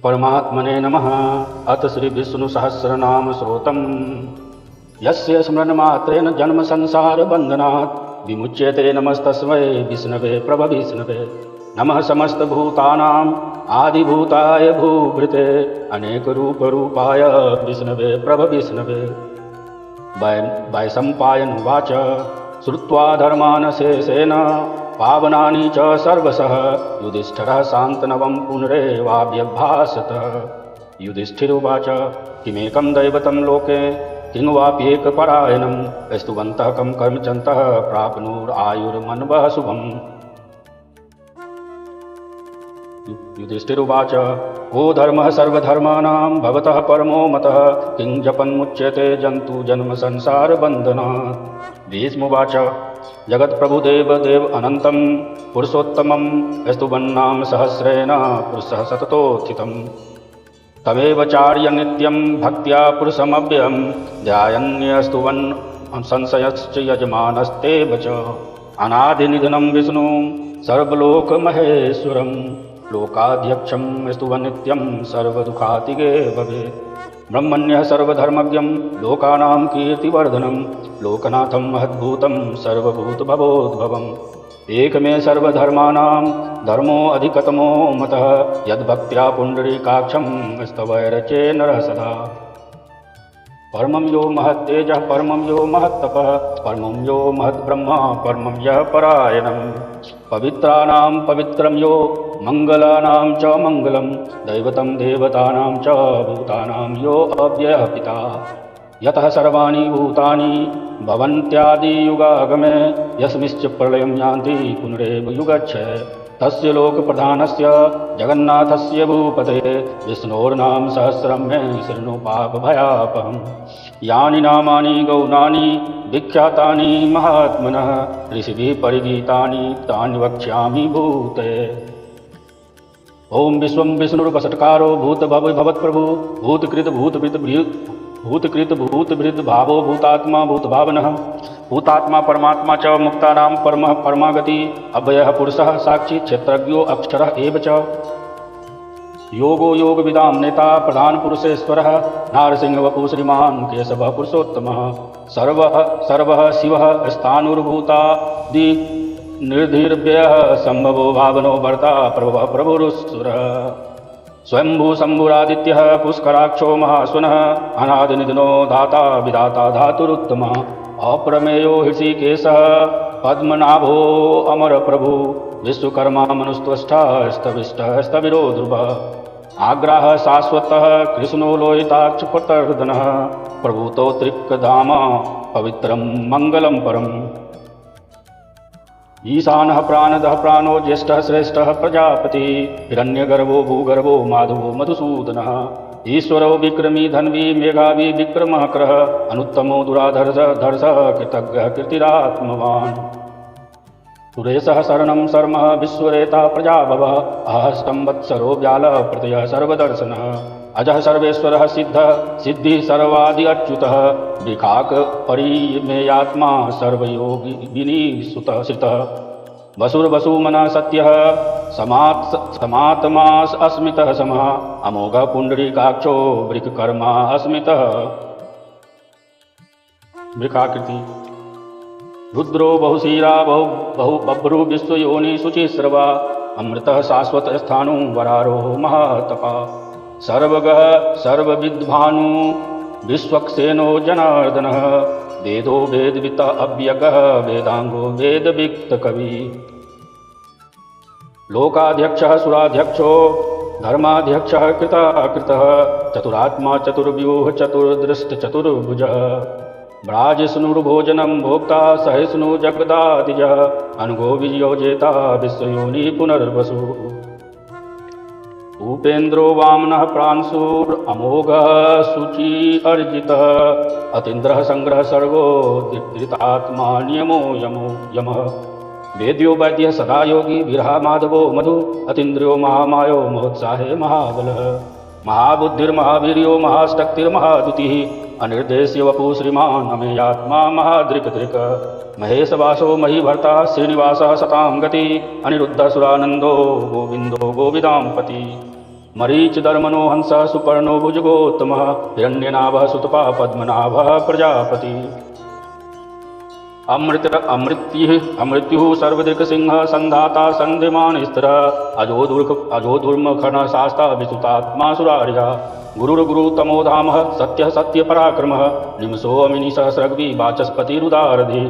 परमात्मने नमः। अथ श्री विष्णु सहस्रनाम श्रोतम्। यस्य स्मरणमात्रेण जन्म संसार बंधनात् विमुच्यते नमस्तस्मै विष्णवे प्रभविष्णवे। नमः समस्त भूतानां आदिभूताय भूभृते अनेक रूप रूपाय विष्णवे प्रभविष्णवे। वैशम्पायन उवाच श्रुत्वा धर्मान् शेषेण पावनानि च सर्वशः युधिष्ठिरः शान्तनवं पुनरेवाभ्यभाषत। युधिष्ठिरुवाच किमेकं दैवतं लोके किं वाप्येकपरायणं स्तुवन्तः कं कर्मचन्तः प्राप्नुरायुर्मन्वः शुभम्। युधिष्ठिरुवाच को धर्मः सर्वधर्माणां भवतः परमो मतः किं जपन्मुच्यते जन्तु जन्म संसार बन्धनात्। भीष्मोवाच जगत्प्रभुदेव देव अनन्तं पुरुषोत्तमं स्तुवन्नाम सहस्रेण पुरुषः सततोत्थितम्। तमेव चार्य नित्यं भक्त्या पुरुषमव्ययं ध्यायन्यस्तुवन् संशयश्च यजमानस्तेव च। अनादिनिधनं विष्णु सर्वलोकमहेश्वरं लोकाध्यक्षं स्तुवन् नित्यं सर्वदुःखातिगे भवेत्। ब्रह्मण्यः सर्वधर्मज्ञं लोकानां कीर्तिवर्धनं लोकनाथं महद्भूतं सर्वभूतभवोद्भवम्। एकमे सर्वधर्माणां धर्मो अधिकतमो मतः यद्भक्त्या पुण्डरीकाक्षं स्तवैरचे नरः सदा। परमं यो महत्तेजः परमं यो महत्तपः परमं यो महद्ब्रह्मा परमं यः परायणं। पवित्राणां पवित्रं यो मंगलानां च मंगलं दैवतं देवतानां च भूतानां यो अव्ययः पिता। यतः सर्वाणि भूतानि भवन्त्यादियुगागमे यस्मिंश्च प्रलयं यान्ति पुनरेव युगच्छते। तस्य लोकप्रधानस्य जगन्नाथस्य भूपते विष्णोर्नाम सहस्रं मे शृणु पापभयापहम्। यानि नामानि गौणानि विख्यातानि महात्मनः ऋषिभिः परिगीतानि तानि वक्ष्यामि भूते। ओम विश्वं विष्णुर्वषट्कारो भूतभवद्प्रभु भूतकृत भूतभृद् भावो भूतात्मा भूतभावनः। भूतात्मा परमात्मा च मुक्तानां परमः परमागति अव्ययः पुरुषः साक्षी क्षेत्रज्ञो अक्षरः एव च। योगो योगविदां नेता प्रधान पुरुषेश्वरः नारसिंहवपुः श्रीमान् केशवः पुरुषोत्तमः। सर्वः शिवः स्थाणुर्भूतादि निर्धिर्व्ययः सम्भवो भावनो भर्ता प्रभवः प्रभुरुसुरः। स्वयंभू शंभुरादित्यः पुष्कराक्षो महास्वनः अनादिनिधनो धाता विधाता धातुरुत्तमः। अप्रमेयो हृषिकेशः पद्मनाभो अमर प्रभु विश्वकर्मा मनुस्त्वष्टा स्तविष्टः स्तविरो ध्रुवः। आग्राह शाश्वतः कृष्णो लोहिताक्ष प्रतर्दनः प्रभूतो त्रिक्धाम पवित्रं मंगलं परम्। ईशानः प्राणदः प्राणो ज्येष्ठः श्रेष्ठः प्रजापति हिरण्यगर्भो भूगर्भो माधवो मधुसूदनः। ईश्वरो विक्रमी धन्वी मेघावी विक्रमः क्रः अनुत्तमो दुराधर्षः कृतज्ञः कीर्तिरात्मवान्। सुरेशः शरणं शर्मः विश्वरेता प्रजाभवः अहस्तंवत्सरो व्यालः प्रत्ययः सर्वदर्शनः। अजः सर्वेश्वरः सिद्धः सिद्धि सर्वादि अच्युतः विखाक परिमेयात्मा सर्वयोगिनी सुतः श्रितः। वसुर्वसुमनः सत्यः समात्मा अस्मितः समः अमोघः पुण्डरीकाक्षो वृककर्मा अस्मितः वृकाकृति। रुद्रो बहुशीरा बहु बभ्रु विश्वयोनि शुचिस्रवा अमृतः शाश्वत स्थाणु वरारोह महातपा। सर्वगः सर्वविद्भानु विश्वक्सेनो जनार्दनः वेदो वेदविता अव्यगः वेदांगो वेदविक्तकवि। लोकाध्यक्षः सुराध्यक्षो धर्माध्यक्षः कृताकृतः चतुरात्मा चतुर्व्यूह चतुर्दृष्ट चतुर्भुजः। ब्राजिष्णुर्भोजनं भोक्ता सहिष्णु जगदादिजः अनघो वियोजेता विश्वयोनि पुनर्वसुः। उपेन्द्रो वामनः प्रांशुर अमोघः शुचि अर्जितः अतीन्द्रः संग्रह सर्गो धृतात्मा नियमो यमः। वेद्यो वैद्यः सदा योगी विरहा माधवो मधु अतीन्द्रियो महामायो महोत्साहे महाबलः। महाबुद्धिर्महावीर्यो महाशक्तिर्महाद्युतिः अनिर्देश्य वपु श्रीमान् अमेयात्मा महादृक्। महेशवासो महीभर्ता श्रीनिवासः सतां गति अनिरुद्धः सुरानन्दो गोविन्दो गोविदां पति। मरीचिदर्मनो हंसः सुपर्णो भुजगोत्तमः हिरण्यनाभः सुतपा पद्मनाभः प्रजापति अमृत्युः सर्वदृक्सिंहः सन्धाता सन्धिमान् स्थिरः अजोधूर्मखनः शास्ता विसुतात्मा सुरार्यः गुरुर्गुरुतमोधामः सत्यः सत्यपराक्रमः निमिषोऽमिनिसहस्रग्वी वाचस्पतिरुदारधि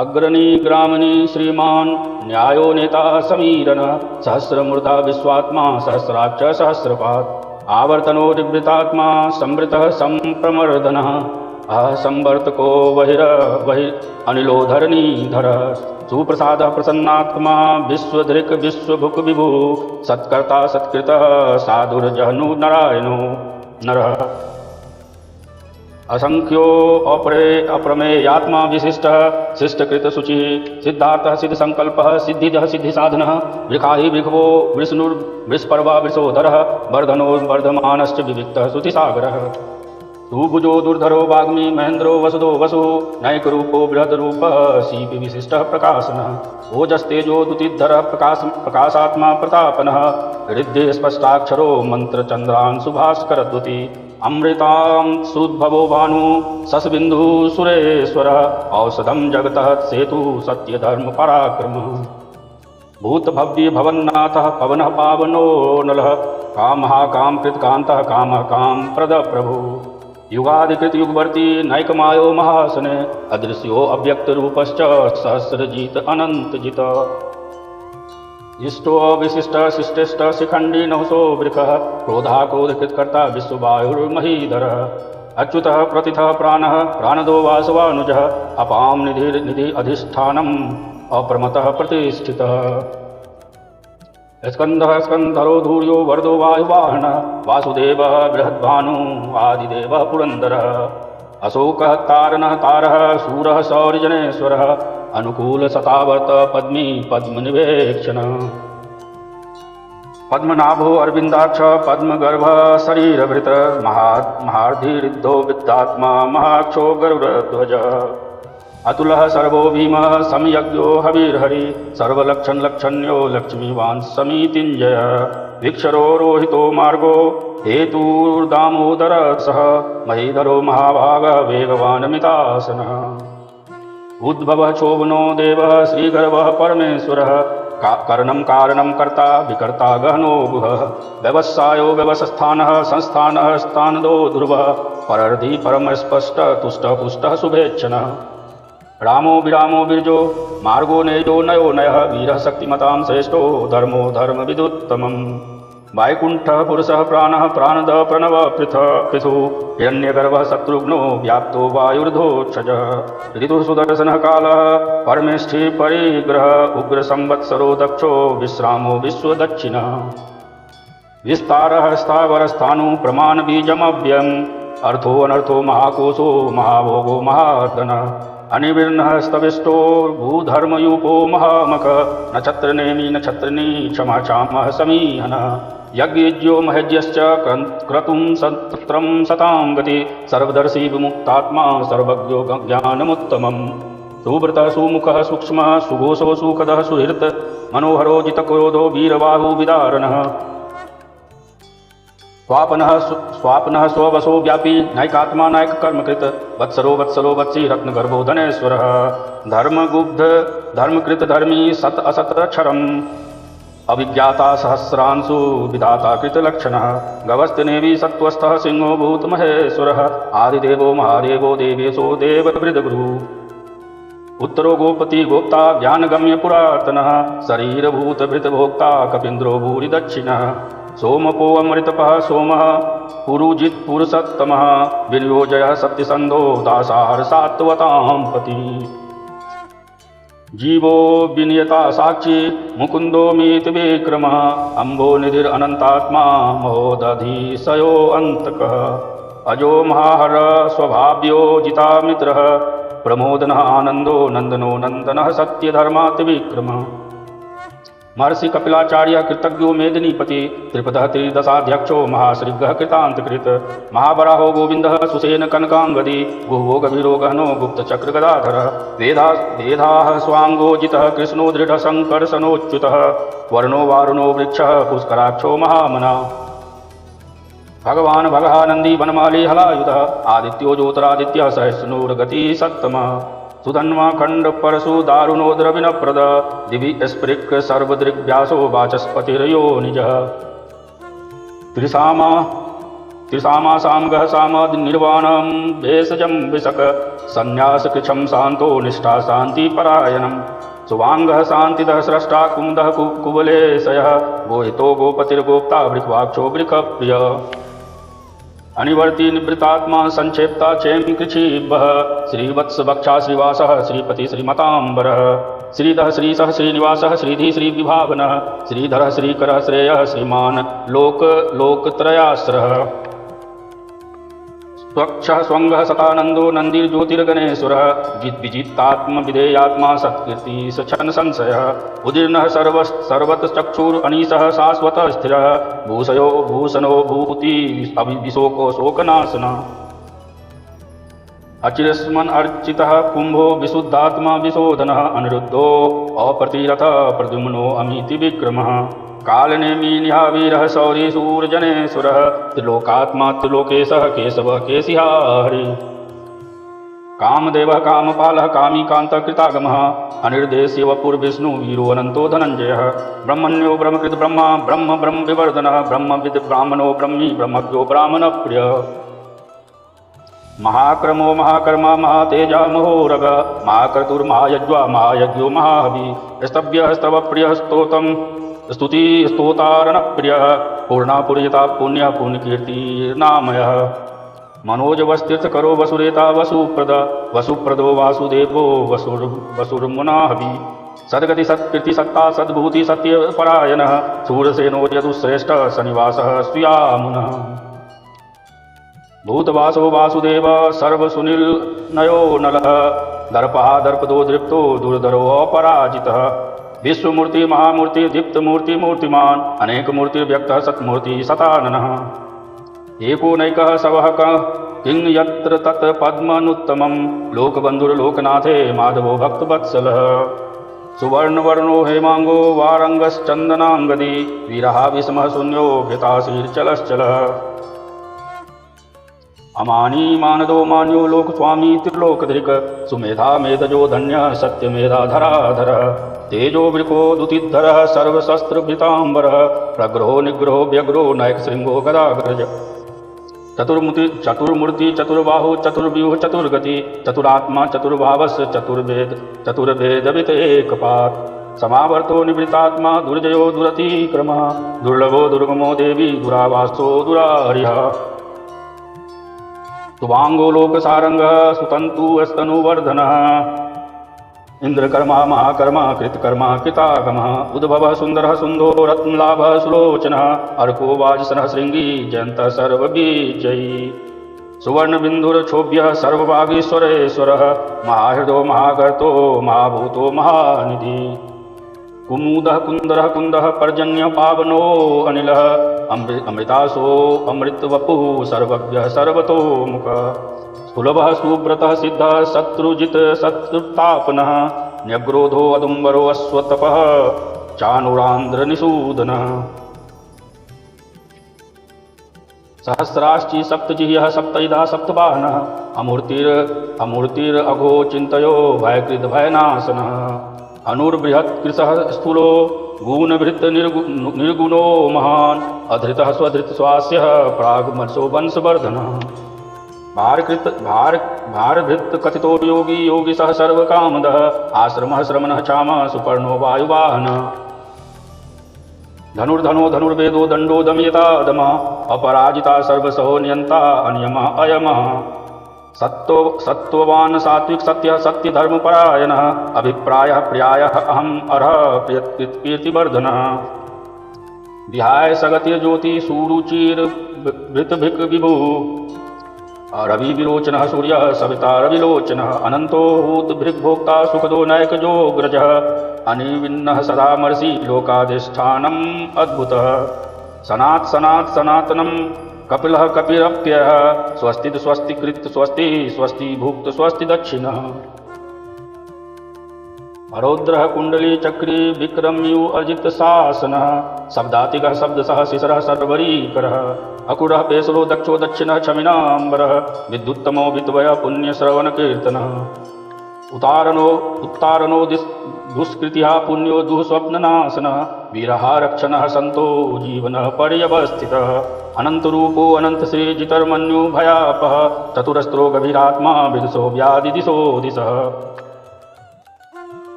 अग्रणी ग्रामणी श्रीमान् न्यायो नेता समीरनः सहस्रमूर्धा विश्वात्मा सहस्राक्ष सहस्रपात् आवर्तनो निवृतात्मा संवृतः संप्रमर्दनः संवर्तको वहि अनिलोधरणीधर सुप्रसाद प्रसन्नात्मा विश्वधृक् विश्वभुक् विभु सत्कर्ता सत्कृतः साधुर्जहनु नारायणो नरः असंख्यो अप्रमेयात्मा विशिष्टः शिष्टकृत शुचि सिद्धार्थः सिद्धसंकल्पः सिद्धिदः सिद्धिसाधनः वृखाहि वृखवो वृषपर्वा वृषोधरः वर्धनो वर्धमानश्च विविक्तः श्रुतिसागरः सुभुजो दुर्धरो वाग्मी महेन्द्रो वसुदो वसु नैकरूपो बृहद्रूपः सीपि विशिष्टः प्रकाशनः ओजस्तेजो दुतिधरः प्रकाशात्मा प्रतापनः हृदय स्पष्टाक्षरो मन्त्रचन्द्रांशुभास्करद्युति अमृतां सुद्भवो भानु ससबिन्दुः सुरेश्वरः औषधं जगतः सेतु सत्यधर्म पराक्रमः भूतभव्य भवन्नाथः पवनः पावनो नलः कामः कामकृतकान्तः कामः कामप्रद प्रभु युगादिकृत युगवर्ती नैकमायो महासने अदृश्यो अव्यक्त रूपश्च सहस्रजित अनंतजित इष्टो विशिष्ट शिष्टेष्ट शिखंडी नहुसो वृकः क्रोधाक्रोधकृतकर्ता विश्ववायुर्महीधरः अच्युतः प्रतिथः प्राणः प्राणदो वासवानुजः अपां निधि अधिष्ठानम् अप्रमतः प्रतिष्ठितः स्कंधः स्कंधरो धूर्यो वरदो वायुवाहनः वासुदेवः बृहद्भानु आदिदेवः पुरन्दरः अशोकः तारणः तारः शूरः शौर्यजनेश्वरः अनुकूलशतावर्त पद्मी पद्मनिवेक्षणः पद्मनाभो अरविन्दाक्ष पद्मगर्भः शरीरभृत महार्धिरिद्धो विद्यात्मा महाक्षो गरुडध्वजः अतुलः सर्वो भीमः समयज्ञो हविर्हरि सर्वलक्षणलक्षण्यो लक्ष्मीवान् समीतिञ्जय वीक्षरो रोहितो मार्गो हेतुर्दामोदर सह महीधरो महाभागः वेगवान् मितासनः उद्भवः शोभनो देवः श्रीगर्भः परमेश्वरः कर्णं कारणं कर्ता विकर्ता गहनो गुहः व्यवसायो व्यवस्थानः संस्थानः स्थानदो ध्रुवः परर्धि परमस्पष्ट तुष्टः पुष्टः शुभेच्छनः रामो विरामो बिरजो मार्गो नेजो नयो नयः वीरः शक्तिमतां श्रेष्ठो धर्मो धर्मविदुत्तमम् वायुकुण्ठः पुरुषः प्राणः प्राणदः प्रणव पृथु हिरण्यगर्भः शत्रुघ्नो व्याप्तो वायुर्धोक्षजः ऋतुः सुदर्शनः कालः परमेष्ठी परिग्रह उग्रसंवत्सरो दक्षो विश्रामो विश्वदक्षिणः विस्तारः स्थावरस्थाणु प्रमाणबीजमव्ययम् अर्थो अनर्थो महाकोशो महाभोगो महार्दनः अनिवीर्णः स्तविष्टो भूधर्मयूपो महामक नक्षत्रनेमी नक्षत्रिणी क्षमा क्षामः समीहनः यज्ञज्ञो महेज्यश्च क्रतुं सत्रं सतां गति सर्वदर्शी विमुक्तात्मा सर्वज्ञो ज्ञानमुत्तमम् सुव्रतः सुमुखः सूक्ष्मः सुघोषो सुखदः सुहृत् मनोहरो जितक्रोधो वीरबाहु विदारणः स्वापनः स्ववशो व्यापी नैकात्मा नायक कर्मकृत वत्सरो वत्सी रत्नगर्भो धनेश्वरः धर्मगुब्ध धर्मकृत धर्मी सत असत क्षरम् अभिज्ञाता सहस्रांशु विधाता कृतलक्षणः गवस्त्यनेवी सत्त्वस्थः सिंहो भूतमहेश्वरः आदिदेवो महादेवो देवेशो देववृदगुरु उत्तरो गोपति गोप्ता ज्ञानगम्य पुरातनः शरीरभूतभृतभोक्ता कपीन्द्रो भूरि दक्षिणः सोमपो अमृतपः सोमः पुरुजित् पुरुषोत्तमः विनियोजयः सत्यसन्धो दासार सात्वतां पति जीवो विनियता साक्षी मुकुन्दो मीत विक्रमः अम्बो निधिरनन्तात्मा महोदधीशयो अन्तकः अजो महाहर स्वभाव्यो जितामित्रः प्रमोदनः आनन्दो नन्दनो नन्दनः सत्यधर्मातिविक्रमः महर्षि कपिलाचार्य कृतज्ञो मेदिनीपति त्रिपदः त्रिदशाध्यक्षो महाश्रीघ्रः कृतान्तकृत महाबराहो गोविन्दः सुसेन कनकाङ्गदी गुहो गभीरो गहनो गुप्तचक्रगदाधर वेदाः स्वाङ्गोजितः कृष्णो दृढसङ्कर्षणोच्युतः वर्णो वारुणो वृक्षः पुष्कराक्षो महामना भगवान् भगः नन्दी वनमाली हलायुधः आदित्यो ज्योतिरादित्यः सहिष्णुर्गति सत्तमः सुधन्वा खंड परशु दारुणोदर विनप्रद दिवि स्पृक् सर्वदृग्व्यासो वाचस्पतिरयो निज त्रिसामा सामगः सामद निर्वाणं भेषजं विशक संन्यास कृच्छं शांतो निष्ठा शांति परायणम् सुवांगः शांतिदः स्रष्टा कुमुदः कुवलेशयः गोहितो गोपतिर्गोप्ता वृक्वाक्षो वृखप्रिय अनिवर्ती निवृत्तात्मा संक्षेप्ता चेम कृच्छिभः श्रीवत्स बक्षा श्रीवासः श्रीपति श्रीमतांबरः श्रीधः श्रीसः श्रीनिवासः श्रीधि श्रीविभावनः श्रीधरः श्रीकरः श्रेयः श्रीमान् लोकत्रयाश्रः स्वक्षः स्वंगः सतानंदो नंदीर्ज्योतिर्गणेश्वरः विजितात्म विधेयात्मा सत्कीर्ति सछन संशयः उदीर्णः सर्वतश्चक्षुर अनीशः शाश्वत स्थिरः भूषयो भूषणो भूति अभिशोको शोकनाशनः अचिरस्मन् अर्चितः कुंभो विशुद्धात्मा विशोधनः अनिरुद्धो अप्रतिरथ प्रद्युम्नो अमिति विक्रमः कालनेमी निहावीरः शौरी सूर्यजनेश्वरः त्रिलोकात्मा त्रिलोकेशः केशवः केशिहा हरि कामदेवः कामपालः कामीकान्तः कृतागमः अनिर्देश्य वपुर्विष्णु वीरो अनन्तो धनञ्जयः ब्रह्मण्यो ब्रह्मकृत ब्रह्मा ब्रह्म ब्रह्म विवर्धनः ब्रह्मविद् ब्राह्मणो ब्रह्मी ब्रह्मज्ञो ब्राह्मणप्रियः महाक्रमो महाकर्मा महातेजा महोरग महाक्रतुर्महायज्वा महायज्ञो महाहवि स्तव्यः स्तवप्रियः स्तोतम् स्तुति स्तोतारण प्रिय पूर्णा पुर्यता पुण्य पुण्यकीर्तिर्नामयः मनोजवस्तीर्थ करो वसुरेता वसुप्रदो वासुदेवो वसुर्मुनाहवि सद्गति सत्कीर्ति सत्ता सद्भूति सत्यपरायणः शूरसेनो यदुश्रेष्ठ शनिवासः स्वीयामुनः भूतवासो वासुदेव सर्वसुनिर्नयो नलः दर्पः दर्पदो दृप्तो दुर्धरो अपराजितः विश्वमूर्ति महामूर्ति दीप्त मूर्ति मूर्तिमान अनेक मूर्ति व्यक्त सत्मूर्ति सताननः एकोनैकः सवहकः किं यत्र तत् पद्मनुत्तमं लोकबन्धुर्लोकनाथे माधवो भक्तवत्सलः सुवर्णवर्णो हेमांगो वारंगश्चंदनांगदी वीरः विस्मः शून्यो घृताशीर्चलश्चलः अमानी मानदो मान्यो लोक स्वामी त्रिलोकधृक सुमेधा मेधजो धन्य सत्यमेधा धराधर तेजो वृको दुतिधरः सर्वशस्त्रभृतांबरः प्रग्रहो निग्रहो व्यग्रो नायक श्रृंगो गदाग्रज चतुर्मूर्ति चतुर्बाहु चतुर्व्यूह चतुर्गति चतुरात्मा चतुर्भावस्य चतुर्भेद वितेकपात् समावर्तो निवृत्तात्मा दुर्जयो दुरतिक्रमः दुर्लभो दुर्गमो देवी दुरावासो दुरारिः सुवांगो लोकसारंगः सुतंतु स्तनुवर्धनः इंद्रकर्मा महाकर्मा कृतकर्मा कृतागमः उद्भवः सुंदरः सुंदो रत्नलाभः सुलोचनः अर्को वाजसनः श्रृंगी जयन्तः सर्वबीजयी सुवर्णबिन्दुर्क्षोभ्यः सर्वभागीश्वरेश्वरः महाहृदो महागर्तो महाभूतो महानिधि कुमुदः कुंदरः कुंदः पर्जन्य पावनो अनिलः अमृतासो अमृतवपुः सर्वज्ञः सर्वतोमुखः सुलभः सुव्रतः सिद्धः शत्रुजित शत्रुतापनः न्यग्रोधो अदुम्बरो अश्वतपः चानुरान्द्रनिषूदनः सहस्राश्चि सप्तजिह्यः सप्तैधा सप्तवाहनः अमूर्तिरघो चिन्तयो भयकृत भयनाशनः अनुर्बृहत्कृशः स्थूलो गुणभृत निर्गुणो महान् अधृतः स्वधृत स्वास्यः प्रागमर्षो वंशवर्धनः भारभृत कथितो योगी योगी सह सर्वकामदः आश्रमः श्रमणः क्षामः सुपर्णो वायुवाहनः धनुर्धनो धनुर्वेदो दंडो दमयता दमः अपराजिता सर्वसहो नियंता अनियमः अयमः सत्ववान सात्विक सत्य सत्य धर्म परायणः अभिप्रायः प्रियायः अहम अर्ह कीर्तिवर्धनः विहाय सगति ज्योति सुरुचिर भृतभिक विभु रवि विलोचनः सूर्यः सविता रविलोचनः अनंतो हूत भृग्भोक्ता सुखदो नायकजो ग्रजः अनिविन्नः सदा मर्षि लोकाधिष्ठानम् अद्भुतः सनात् सनात् सनातनं कपिलः कपिरप्ययः स्वस्ति स्वस्ति कृत स्वस्ति स्वस्ति भुक्त स्वस्ति दक्षिणः रौद्रः कुंडली चक्री विक्रम्यु अजित शासनः शब्दातिगः शब्दसः शिशिरः सर्वरीकरः अकुरः पेशरो दक्षो दक्षिणः क्षमिनाम्बरः विद्युत्तमो विद्वय पुण्यश्रवण कीर्तनः उत्तारणो दुष्कृतिः पुण्यो दुःस्वप्ननाशनः वीरः रक्षणः सन्तो जीवनः पर्यवस्थितः अनन्तरूपो अनन्तश्रीजितर्मन्यु भयापः चतुरस्त्रो गभीरात्मा विदुषो व्याधिदिशो दिशः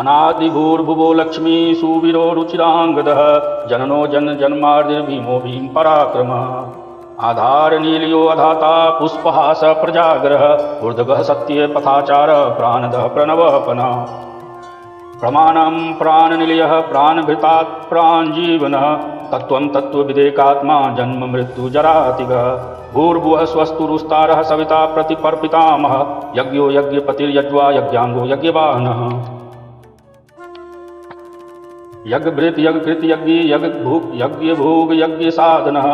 अनादिभूर्भुवो लक्ष्मी सुवीरो रुचिरांगदः जननो जन्मार्दिर्भीमो भीम पराक्रमः आधार नीलियो अधाता पुष्पहास प्रजाग्रह ऊर्ध्वगः सत्ये पथाचार प्राणदः प्रणवपनः प्रमाणं प्राणनिलयः प्राणभृतात् प्राणजीवनः तत्त्वं तत्त्वविदेकात्मा जन्म मृत्यु जरातिगः भूर्भुवः स्वस्तुरुस्तारः सविता प्रतिपर्पितामहः यज्ञो यज्ञपतिर्यज्वा यज्ञांगो यज्ञवाहनः यज्ञभृत यज्ञकृत यज्ञ भोग यज्ञ साधनः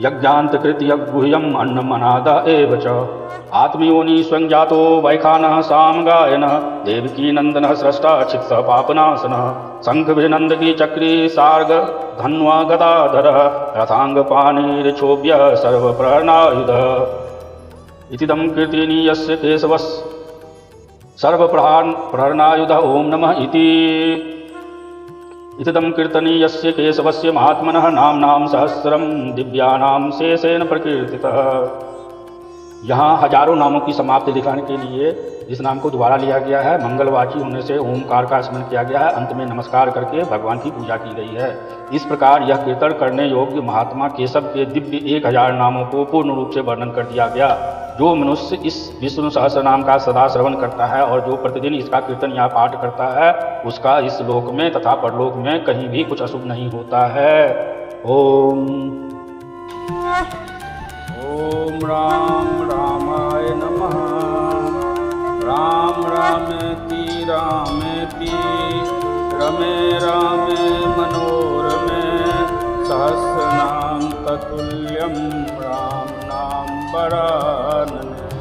यज्ञान्तकृत यज्ञुह्यम् अन्नम् अनाद एव च आत्मयोनि स्वयं जातो वैखानः सामगायनः देवकी नंदनः स्रष्टा चित्सः पापनाशनः शंखभिनन्दकी चक्री सार्ग धन्वा गदाधरः रथाङ्गपाणिर्क्षोभ्यः सर्वप्रहरणायुधः इतिदं कीर्तनीयस्य केशवस् सर्वप्रहरणायुधः ओम नमः इति इतदं कीर्तनीयस्य केशवस्य महात्मनः नाम्नां सहस्रं दिव्यानां शेषेण प्रकीर्तितः। यहाँ हजारों नामों की समाप्ति दिखाने के लिए इस नाम को दोबारा लिया गया है। मंगलवाची होने से ओमकार का स्मरण किया गया है। अंत में नमस्कार करके भगवान की पूजा की गई है। इस प्रकार यह कीर्तन करने योग्य महात्मा केशव के दिव्य 1000 नामों को पूर्ण रूप से वर्णन कर दिया गया। जो मनुष्य इस विष्णु सहस्र नाम का सदा श्रवण करता है और जो प्रतिदिन इसका कीर्तन या पाठ करता है, उसका इस लोक में तथा परलोक में कहीं भी कुछ अशुभ नहीं होता है। ओम राम रामाय नमः। राम रामेति रामेति रमे रामे मनोरमे सहस्रनाम ततुल्यं राम नाम वरानने।